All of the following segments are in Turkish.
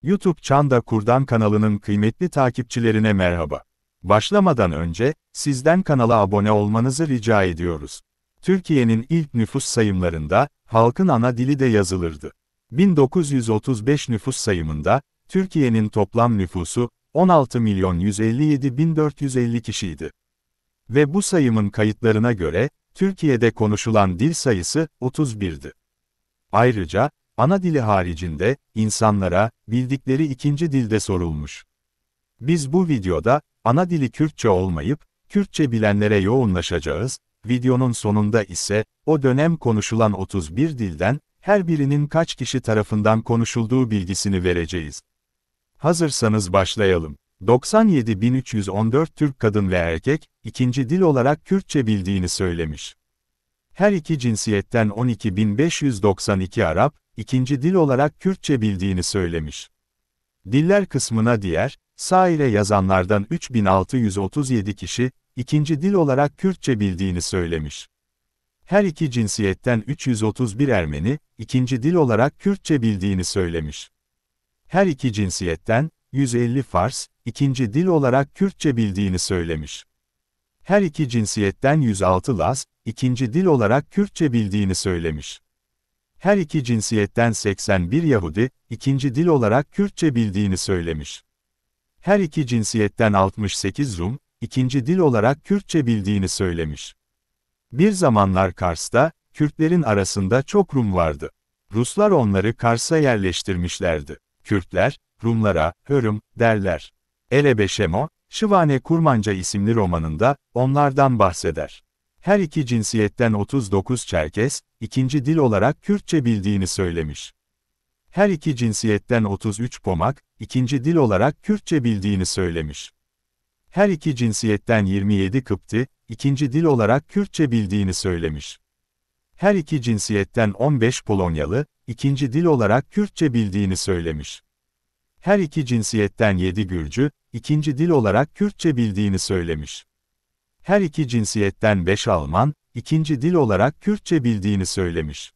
YouTube Çanda Kurdan kanalının kıymetli takipçilerine merhaba. Başlamadan önce, sizden kanala abone olmanızı rica ediyoruz. Türkiye'nin ilk nüfus sayımlarında, halkın ana dili de yazılırdı. 1935 nüfus sayımında, Türkiye'nin toplam nüfusu, 16.157.450 kişiydi. Ve bu sayımın kayıtlarına göre, Türkiye'de konuşulan dil sayısı, 31'di. Ayrıca, ana dili haricinde, insanlara, bildikleri ikinci dilde sorulmuş. Biz bu videoda, ana dili Kürtçe olmayıp, Kürtçe bilenlere yoğunlaşacağız, videonun sonunda ise, o dönem konuşulan 31 dilden, her birinin kaç kişi tarafından konuşulduğu bilgisini vereceğiz. Hazırsanız başlayalım. 97.314 Türk kadın ve erkek, ikinci dil olarak Kürtçe bildiğini söylemiş. Her iki cinsiyetten 12.592 Arap, ikinci dil olarak Kürtçe bildiğini söylemiş. Diller kısmına diğer, saire yazanlardan 3.637 kişi, ikinci dil olarak Kürtçe bildiğini söylemiş. Her iki cinsiyetten 331 Ermeni, ikinci dil olarak Kürtçe bildiğini söylemiş. Her iki cinsiyetten, 150 Fars, ikinci dil olarak Kürtçe bildiğini söylemiş. Her iki cinsiyetten 106 Laz, ikinci dil olarak Kürtçe bildiğini söylemiş. Her iki cinsiyetten 81 Yahudi, ikinci dil olarak Kürtçe bildiğini söylemiş. Her iki cinsiyetten 68 Rum, ikinci dil olarak Kürtçe bildiğini söylemiş. Bir zamanlar Kars'ta, Kürtlerin arasında çok Rum vardı. Ruslar onları Kars'a yerleştirmişlerdi. Kürtler, Rumlara, Hörüm, derler. Elebeşemo, Şıvane Kurmanca isimli romanında, onlardan bahseder. Her iki cinsiyetten 39 Çerkes, ikinci dil olarak Kürtçe bildiğini söylemiş. Her iki cinsiyetten 33 Pomak, ikinci dil olarak Kürtçe bildiğini söylemiş. Her iki cinsiyetten 27 Kıpti, ikinci dil olarak Kürtçe bildiğini söylemiş. Her iki cinsiyetten 15 Polonyalı, ikinci dil olarak Kürtçe bildiğini söylemiş. Her iki cinsiyetten 7 Gürcü, ikinci dil olarak Kürtçe bildiğini söylemiş. Her iki cinsiyetten 5 Alman, ikinci dil olarak Kürtçe bildiğini söylemiş.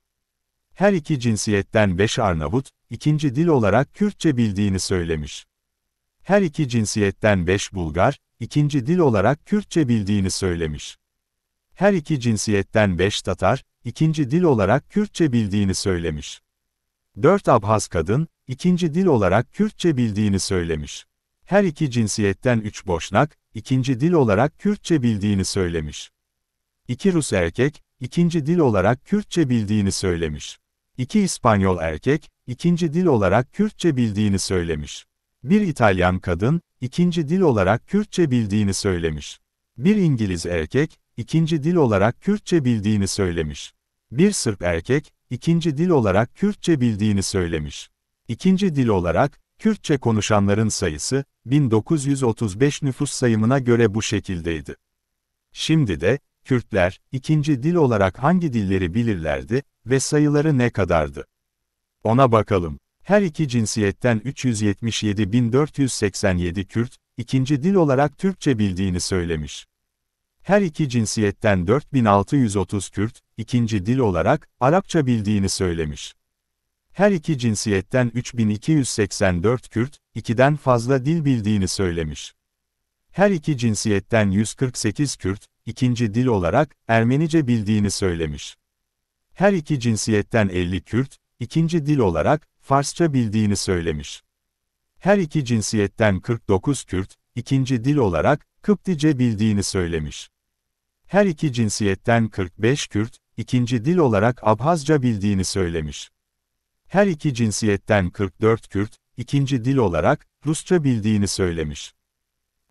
Her iki cinsiyetten 5 Arnavut, ikinci dil olarak Kürtçe bildiğini söylemiş. Her iki cinsiyetten 5 Bulgar, ikinci dil olarak Kürtçe bildiğini söylemiş. Her iki cinsiyetten 5 Tatar, ikinci dil olarak Kürtçe bildiğini söylemiş. 4 Abhaz kadın, ikinci dil olarak Kürtçe bildiğini söylemiş. Her iki cinsiyetten 3 Boşnak, ikinci dil olarak Kürtçe bildiğini söylemiş. 2 Rus erkek, ikinci dil olarak Kürtçe bildiğini söylemiş. 2 İspanyol erkek, ikinci dil olarak Kürtçe bildiğini söylemiş. 1 İtalyan kadın, ikinci dil olarak Kürtçe bildiğini söylemiş. 1 İngiliz erkek, ikinci dil olarak Kürtçe bildiğini söylemiş. 1 Sırp erkek, ikinci dil olarak Kürtçe bildiğini söylemiş. İkinci dil olarak, Kürtçe konuşanların sayısı, 1935 nüfus sayımına göre bu şekildeydi. Şimdi de, Kürtler, ikinci dil olarak hangi dilleri bilirlerdi ve sayıları ne kadardı? Ona bakalım. Her iki cinsiyetten 377.487 Kürt, ikinci dil olarak Türkçe bildiğini söylemiş. Her iki cinsiyetten 4.630 Kürt, ikinci dil olarak, Arapça bildiğini söylemiş. Her iki cinsiyetten 3.284 Kürt, ikiden fazla dil bildiğini söylemiş. Her iki cinsiyetten 148 Kürt, ikinci dil olarak, Ermenice bildiğini söylemiş. Her iki cinsiyetten 50 Kürt, ikinci dil olarak, Farsça bildiğini söylemiş. Her iki cinsiyetten 49 Kürt, ikinci dil olarak, Kıptice bildiğini söylemiş. Her iki cinsiyetten 45 Kürt, ikinci dil olarak Abhazca bildiğini söylemiş. Her iki cinsiyetten 44 Kürt, ikinci dil olarak, Rusça bildiğini söylemiş.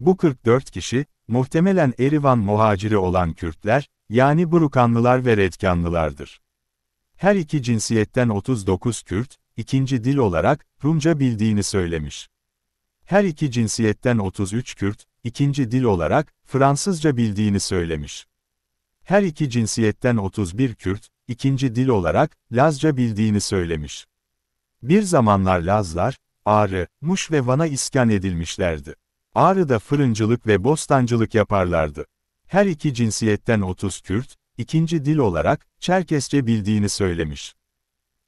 Bu 44 kişi, muhtemelen Erivan muhaciri olan Kürtler, yani Burukanlılar ve Redkanlılardır. Her iki cinsiyetten 39 Kürt, ikinci dil olarak, Rumca bildiğini söylemiş. Her iki cinsiyetten 33 Kürt, ikinci dil olarak, Fransızca bildiğini söylemiş. Her iki cinsiyetten 31 Kürt, ikinci dil olarak, Lazca bildiğini söylemiş. Bir zamanlar Lazlar, Ağrı, Muş ve Van'a iskan edilmişlerdi. Ağrı'da fırıncılık ve bostancılık yaparlardı. Her iki cinsiyetten 30 Kürt, ikinci dil olarak, Çerkesçe bildiğini söylemiş.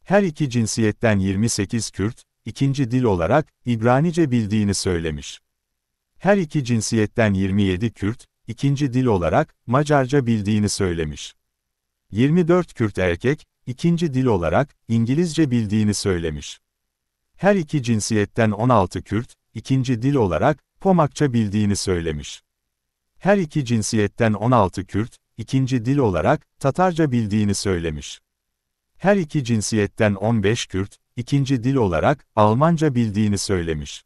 Her iki cinsiyetten 28 Kürt, ikinci dil olarak, İbranice bildiğini söylemiş. Her iki cinsiyetten 27 Kürt, ikinci dil olarak, Macarca bildiğini söylemiş. 24 Kürt erkek, ikinci dil olarak, İngilizce bildiğini söylemiş. Her iki cinsiyetten 16 Kürt, ikinci dil olarak, Pomakça bildiğini söylemiş. Her iki cinsiyetten 16 Kürt, ikinci dil olarak, Tatarca bildiğini söylemiş. Her iki cinsiyetten 15 Kürt, ikinci dil olarak, Almanca bildiğini söylemiş.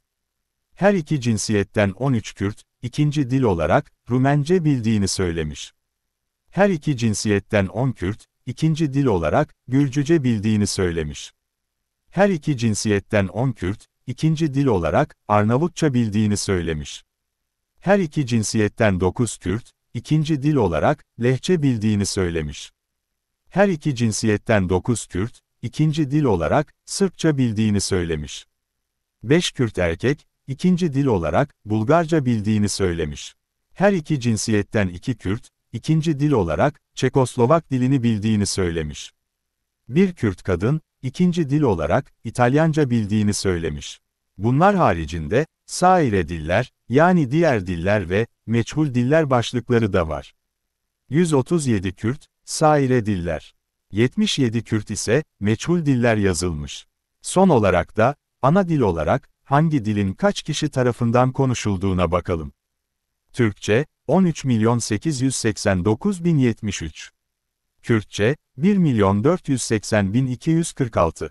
Her iki cinsiyetten 13 Kürt, ikinci dil olarak, Rumence bildiğini söylemiş. Her iki cinsiyetten 10 Kürt, ikinci dil olarak, Gürcüce bildiğini söylemiş. Her iki cinsiyetten 10 Kürt, ikinci dil olarak, Arnavutça bildiğini söylemiş. Her iki cinsiyetten 9 Kürt, ikinci dil olarak, Lehçe bildiğini söylemiş. Her iki cinsiyetten 9 Kürt, ikinci dil olarak, Sırpça bildiğini söylemiş. 5 Kürt erkek, ikinci dil olarak, Bulgarca bildiğini söylemiş. Her iki cinsiyetten 2 Kürt, ikinci dil olarak, Çekoslovak dilini bildiğini söylemiş. Bir Kürt kadın, ikinci dil olarak, İtalyanca bildiğini söylemiş. Bunlar haricinde, saire diller, yani diğer diller ve meçhul diller başlıkları da var. 137 Kürt, saire diller. 77 Kürt ise, meçhul diller yazılmış. Son olarak da, ana dil olarak, hangi dilin kaç kişi tarafından konuşulduğuna bakalım. Türkçe, 13.889.073. Kürtçe, 1.480.246.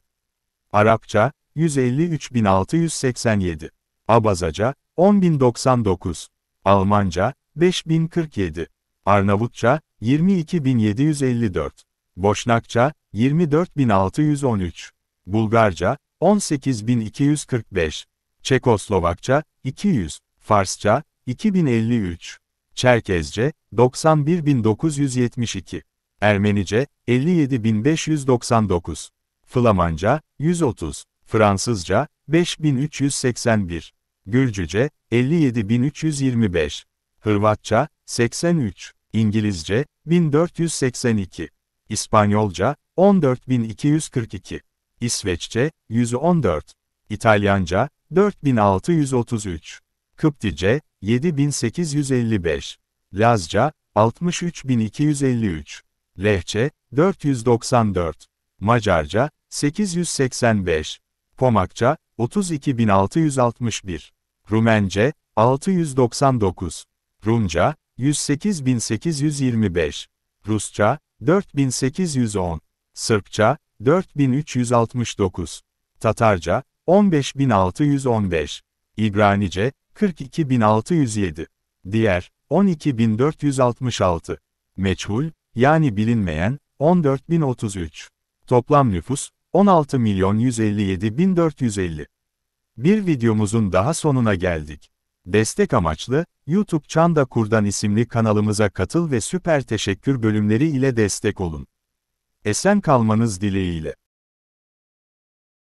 Arapça, 153.687. Abazaca, 10.099. Almanca, 5.047. Arnavutça, 22.754. Boşnakça, 24.613. Bulgarca, 18.245. Çekoslovakça, 200. Farsça, 2053. Çerkezce, 91.972. Ermenice, 57.599. Flamanca, 130. Fransızca, 5381. Gürcüce, 57.325. Hırvatça, 83. İngilizce, 1482. İspanyolca, 14.242. İsveççe, 114. İtalyanca, 4633. Kıptice, 7855. Lazca, 63253. Lehçe, 494. Macarca, 885. Pomakça, 32661. Rumence, 699. Rumca, 108825. Rusça, 4810. Sırpça, 4369. Tatarca, 15615. İbranice, 42607. Diğer, 12466. Meçhul, yani bilinmeyen, 14033. Toplam nüfus, 16.157.450. Bir videomuzun daha sonuna geldik. Destek amaçlı, YouTube Çanda Kurdan isimli kanalımıza katıl ve süper teşekkür bölümleri ile destek olun. Esen kalmanız dileğiyle.